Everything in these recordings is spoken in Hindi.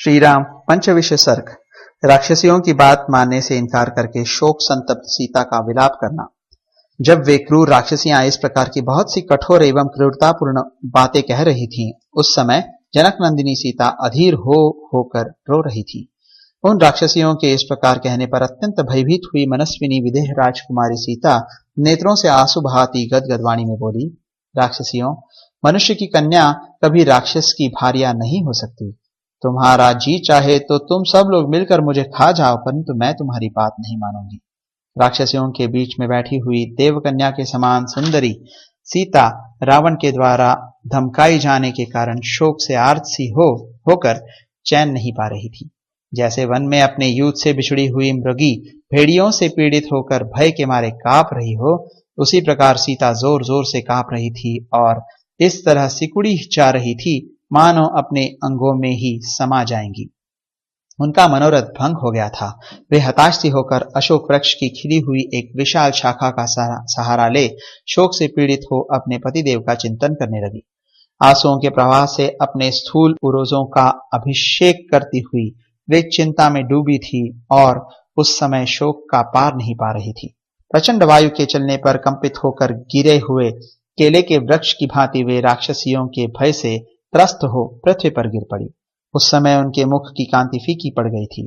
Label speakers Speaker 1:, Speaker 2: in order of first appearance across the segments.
Speaker 1: श्री राम पंचविंश सर्ग। राक्षसियों की बात मानने से इनकार करके शोक संतप्त सीता का विलाप करना। जब वे क्रूर राक्षसियां इस प्रकार की बहुत सी कठोर एवं क्रूरतापूर्ण बातें कह रही थीं, उस समय जनक नंदिनी सीता अधीर होकर रो रही थी। उन राक्षसियों के इस प्रकार कहने पर अत्यंत भयभीत हुई मनस्विनी विदेह राजकुमारी सीता नेत्रों से आंसू बहाती गदगद वाणी में बोली, राक्षसियों, मनुष्य की कन्या कभी राक्षस की भार्या नहीं हो सकती। तुम्हारा जी चाहे तो तुम सब लोग मिलकर मुझे खा जाओ, परंतु मैं तुम्हारी बात नहीं मानूंगी। राक्षसियों के बीच में बैठी हुई देवकन्या के समान सुंदरी सीता रावण के द्वारा धमकाई जाने के कारण शोक से आर्त सी होकर चैन नहीं पा रही थी। जैसे वन में अपने यूथ से बिछड़ी हुई मृगी भेड़ियों से पीड़ित होकर भय के मारे कांप रही हो, उसी प्रकार सीता जोर जोर से कांप रही थी और इस तरह सिकुड़ी जा रही थी मानो अपने अंगों में ही समा जाएंगी। उनका मनोरथ भंग हो गया था। वे हताश सी होकर अशोक वृक्ष की खिली हुई एक विशाल शाखा का सहारा ले शोक से पीड़ित हो अपने पतिदेव का चिंतन करने लगी। आंसुओं के प्रवाह से अपने स्थूल पुरोजों का अभिषेक करती हुई वे चिंता में डूबी थी और उस समय शोक का पार नहीं पा रही थी। प्रचंड वायु के चलने पर कंपित होकर गिरे हुए केले के वृक्ष की भांति वे राक्षसियों के भय से त्रस्त हो पृथ्वी पर गिर पड़ी। उस समय उनके मुख की कांति फीकी पड़ गई थी।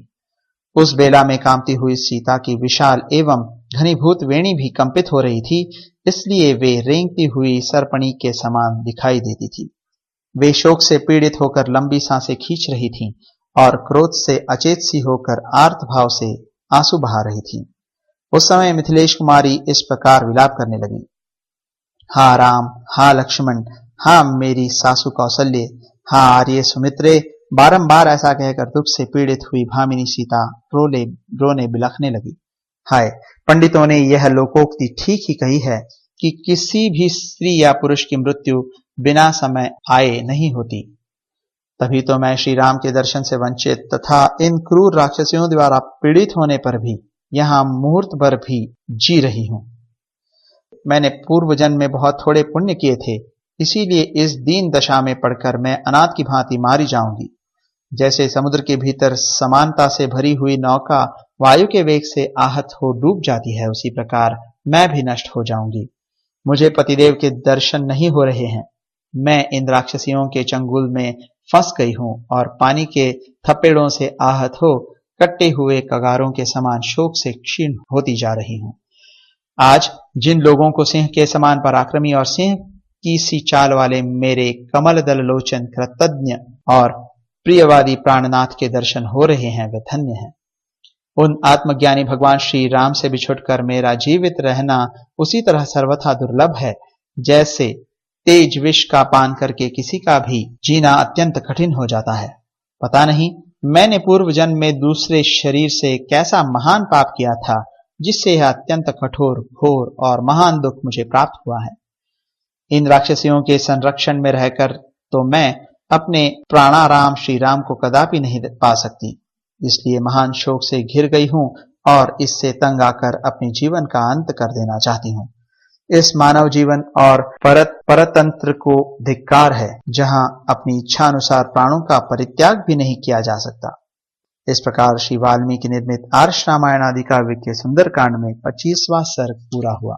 Speaker 1: उस बेला में कांपती हुई सीता की विशाल एवं घनीभूत वेणी भी कंपित हो रही थी, इसलिए वे रेंगती हुई सरपणी के समान दिखाई देती थी। वे शोक से पीड़ित होकर लंबी सांसें खींच रही थीं और क्रोध से अचेत सी होकर आर्त भाव से आंसू बहा रही थीं। उस समय मिथिलेश कुमारी इस प्रकार विलाप करने लगी, हा राम, हा लक्ष्मण, हा मेरी सासु कौसल्य, हा आर्य सुमित्रे। बारंबार ऐसा कहकर दुख से पीड़ित हुई भामिनी सीता रोने बिलखने लगी। हाय, पंडितों ने यह लोकोक्ति ठीक ही कही है कि किसी भी स्त्री या पुरुष की मृत्यु बिना समय आए नहीं होती। तभी तो मैं श्री राम के दर्शन से वंचित तथा इन क्रूर राक्षसियों द्वारा पीड़ित होने पर भी यहाँ मुहूर्त भर भी जी रही हूं। मैंने पूर्व जन्म में बहुत थोड़े पुण्य किए थे, इसीलिए इस दीन दशा में पड़कर मैं अनाथ की भांति मारी जाऊंगी। जैसे समुद्र के भीतर समानता से भरी हुई नौका वायु के वेग से आहत हो डूब जाती है, उसी प्रकार मैं भी नष्ट हो जाऊंगी। मुझे पतिदेव के दर्शन नहीं हो रहे हैं। मैं इन राक्षसियों के चंगुल में फंस गई हूं और पानी के थपेड़ों से आहत हो कट्टे हुए कगारों के समान शोक से क्षीण होती जा रही हूं। आज जिन लोगों को सिंह के समान पराक्रमी और सिंह की सी चाल वाले मेरे कमल दल लोचन कृतज्ञ और प्रियवादी प्राणनाथ के दर्शन हो रहे हैं, वे धन्य हैं। उन आत्मज्ञानी भगवान श्री राम से बिछुड़कर मेरा जीवित रहना उसी तरह सर्वथा दुर्लभ है, जैसे तेज विष का पान करके किसी का भी जीना अत्यंत कठिन हो जाता है। पता नहीं मैंने पूर्व जन्म में दूसरे शरीर से कैसा महान पाप किया था, जिससे यह अत्यंत कठोर, घोर और महान दुख मुझे प्राप्त हुआ है। इन राक्षसियों के संरक्षण में रहकर तो मैं अपने प्राणाराम श्री राम को कदापि नहीं पा सकती, इसलिए महान शोक से घिर गई हूं और इससे तंग आकर अपने जीवन का अंत कर देना चाहती हूं। इस मानव जीवन और परतंत्र को धिक्कार है, जहां अपनी इच्छा अनुसार प्राणों का परित्याग भी नहीं किया जा सकता। इस प्रकार श्री वाल्मीकि निर्मित आर्ष रामायण आदि काव्य के सुंदर कांड में 25वां सर्ग पूरा हुआ।